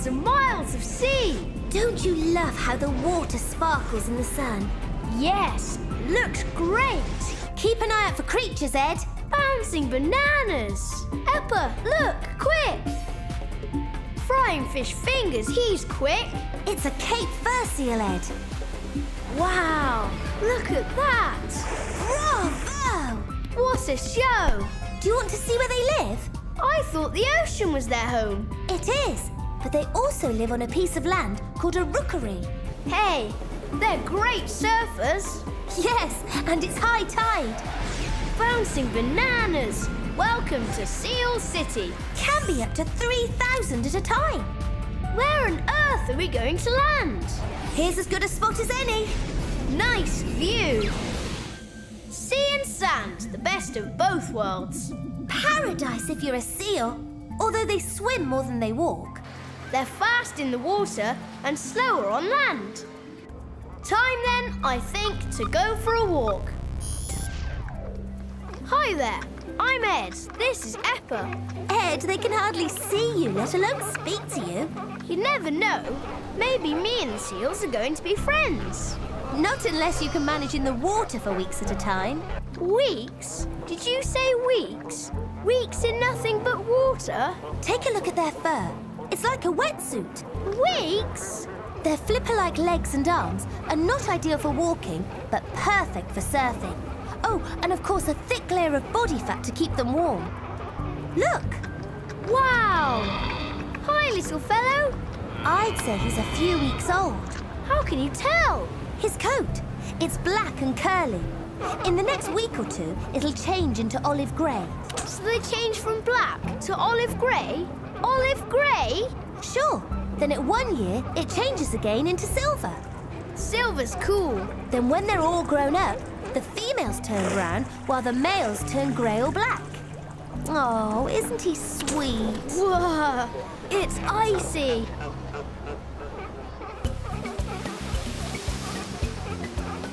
miles and miles of sea. Don't you love how the water sparkles in the sun? Yes, looks great. Keep an eye out for creatures, Ed. Bouncing bananas. Peppa, look, quick. Frying fish fingers, he's quick. It's a Cape fur seal, Ed. Wow, look at that. Bravo! What a show. Do you want to see where they live? I thought the ocean was their home. It is, but they also live on a piece of land called a rookery. Hey, they're great surfers. Yes, and it's high tide. Bouncing bananas. Welcome to Seal City. Can be up to 3,000 at a time. Where on earth are we going to land? Here's as good a spot as any. Nice view. Sea and sand, the best of both worlds. Paradise if you're a seal, although they swim more than they walk. They're fast in the water and slower on land. Time then, I think, to go for a walk. Hi there, I'm Ed. This is Peppa. Ed, they can hardly see you, let alone speak to you. You never know. Maybe me and the seals are going to be friends. Not unless you can manage in the water for weeks at a time. Weeks? Did you say weeks? Weeks in nothing but water? Take a look at their fur. It's like a wetsuit. Weeks? Their flipper-like legs and arms are not ideal for walking, but perfect for surfing. Oh, and of course a thick layer of body fat to keep them warm. Look! Wow! Hi, little fellow. I'd say he's a few weeks old. How can you tell? His coat. It's black and curly. In the next week or two, it'll change into olive grey. So they change from black to olive grey? Olive grey? Sure. Then at 1 year, it changes again into silver. Silver's cool. Then when they're all grown up, the females turn brown while the males turn grey or black. Oh, isn't he sweet? Whoa! It's icy.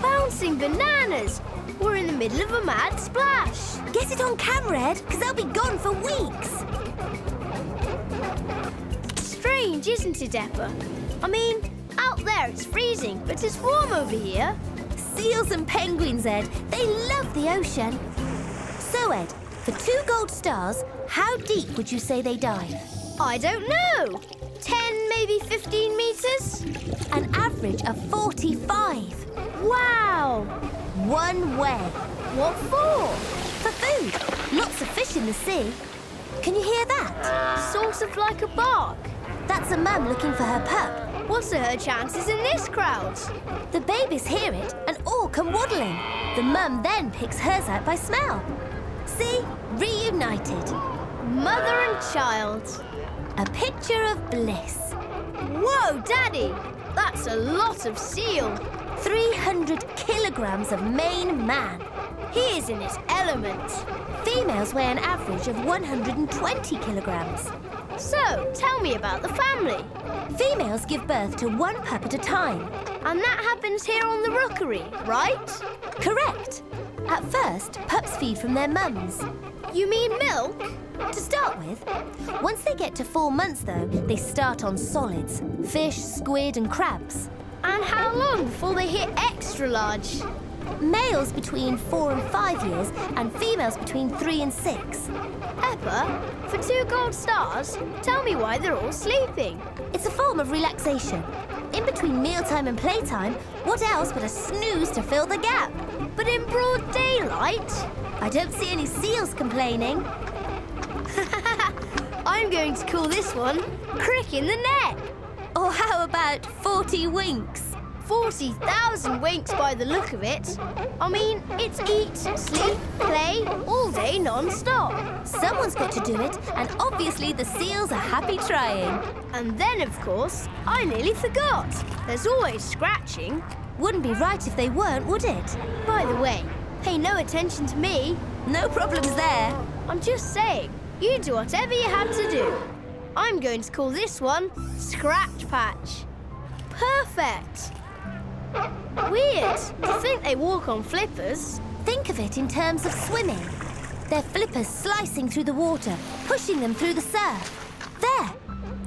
Bouncing bananas! We're in the middle of a mad splash. Get it on camera, Ed, because they'll be gone for weeks. Strange, isn't it, Peppa? I mean, out there it's freezing, but it's warm over here. Seals and penguins, Ed, they love the ocean. So, Ed, for 2 gold stars, how deep would you say they dive? I don't know. 10, maybe 15 meters? An average of 45. Wow! One way. What for? For food. Lots of fish in the sea. Can you hear that? Sort of like a bark. That's a mum looking for her pup. What are her chances in this crowd? The babies hear it and all come waddling. The mum then picks hers out by smell. See? Reunited. Mother and child. A picture of bliss. Whoa, Daddy! That's a lot of seal. 300 kilograms of main man. He is in his element. Females weigh an average of 120 kilograms. So, tell me about the family. Females give birth to 1 pup at a time. And that happens here on the rookery, right? Correct. At first, pups feed from their mums. You mean milk? To start with. Once they get to 4 months, though, they start on solids. Fish, squid and crabs. And how long before they hit extra large? Males between 4 and 5 years and females between 3 and 6. Peppa, for 2 gold stars, tell me why they're all sleeping. It's a form of relaxation. In between mealtime and playtime, what else but a snooze to fill the gap? But in broad daylight? I don't see any seals complaining. I'm going to call this one Crick in the Neck. Or how about 40 winks? 40,000 winks by the look of it. I mean, it's eat, sleep, play, all day non-stop. Someone's got to do it, and obviously the seals are happy trying. And then, of course, I nearly forgot. There's always scratching. Wouldn't be right if they weren't, would it? By the way, pay no attention to me. No problems there. I'm just saying, you do whatever you had to do. I'm going to call this one Scratch Patch. Perfect. Weird to think they walk on flippers. Think of it in terms of swimming. Their flippers slicing through the water, pushing them through the surf. There,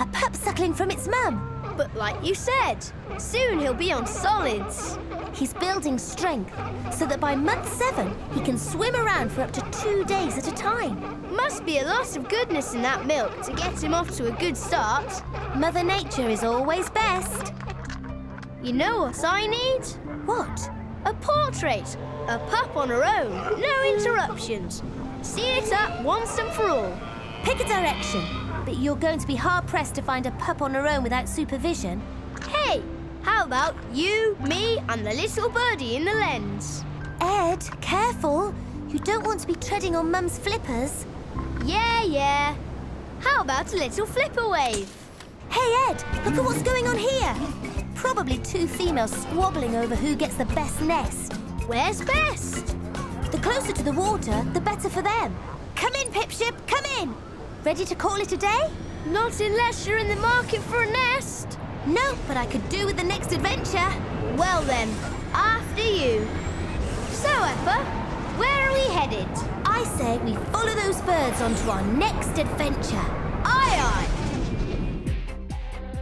a pup suckling from its mum. But like you said, soon he'll be on solids. He's building strength so that by month 7 he can swim around for up to 2 days at a time. Must be a lot of goodness in that milk to get him off to a good start. Mother Nature is always best. You know what I need? What? A portrait. A pup on her own. No interruptions. See it up once and for all. Pick a direction, but you're going to be hard-pressed to find a pup on her own without supervision. Hey, how about you, me, and the little birdie in the lens? Ed, careful. You don't want to be treading on Mum's flippers. Yeah. How about a little flipper wave? Hey, Ed, look at what's going on here. Probably 2 females squabbling over who gets the best nest. Where's best? The closer to the water, the better for them. Come in, Pipship, come in. Ready to call it a day? Not unless you're in the market for a nest. No, but I could do with the next adventure. Well then, after you. So, Eppa, where are we headed? I say we follow those birds onto our next adventure. Aye.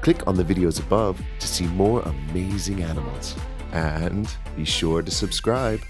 Click on the videos above to see more amazing animals. And be sure to subscribe.